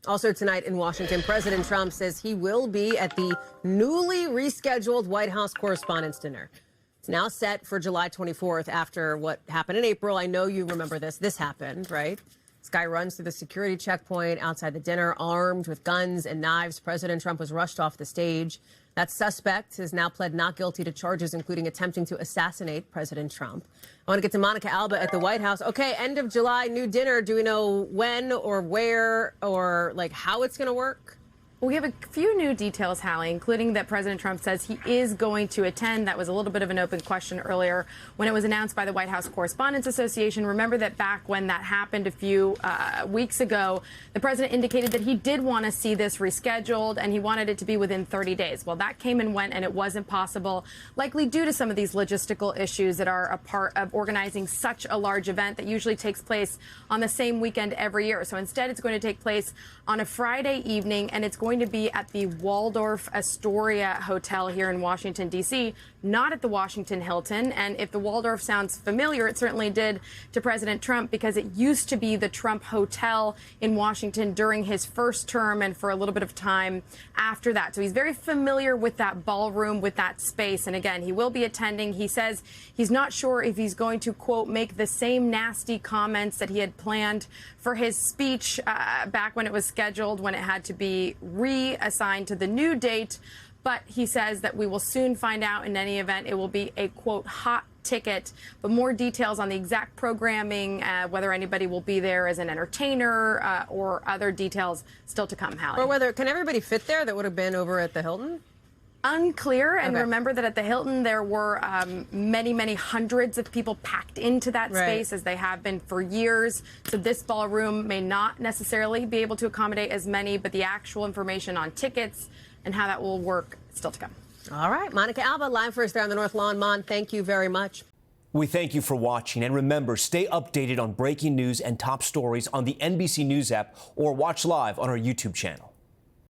Also tonight in Washington, President Trump says he will be at the newly rescheduled White House Correspondents Dinner. It's now set for July 24th after what happened in April. I know you remember this. This happened, right? This guy runs through the security checkpoint outside the dinner, armed with guns and knives. President Trump was rushed off the stage. That suspect has now pled not guilty to charges, including attempting to assassinate President Trump. I want to get to Monica Alba at the White House. Okay, end of July, new dinner. Do we know when or where or like how it's going to work? We have a few new details, Hallie, including that President Trump says he is going to attend. That was a little bit of an open question earlier when it was announced by the White House Correspondents Association. Remember that back when that happened a few weeks ago, the president indicated that he did want to see this rescheduled and he wanted it to be within 30 days. Well, that came and went and it wasn't possible, likely due to some of these logistical issues that are a part of organizing such a large event that usually takes place on the same weekend every year. So instead, it's going to take place on a Friday evening, and it's going to be at the Waldorf Astoria Hotel here in Washington, D.C., not at the Washington Hilton. And if the Waldorf sounds familiar, it certainly did to President Trump because it used to be the Trump Hotel in Washington during his first term and for a little bit of time after that. So he's very familiar with that ballroom, with that space. And again, he will be attending. He says he's not sure if he's going to, quote, make the same nasty comments that he had planned for his speech back when it was scheduled, when it had to be reassigned to the new date. But he says that we will soon find out. In any event, it will be a, quote, hot ticket. But more details on the exact programming, whether anybody will be there as an entertainer or other details still to come, Hallie. Or whether, can everybody fit there that would have been over at the Hilton? Unclear. And okay. Remember that at the Hilton, there were many hundreds of people packed into that space, as they have been for years. So this ballroom may not necessarily be able to accommodate as many, but the actual information on tickets and how that will work still to come. All right. Monica Alba, live for us there on the North Lawn. Mon, thank you very much. We thank you for watching. And remember, stay updated on breaking news and top stories on the NBC News app or watch live on our YouTube channel.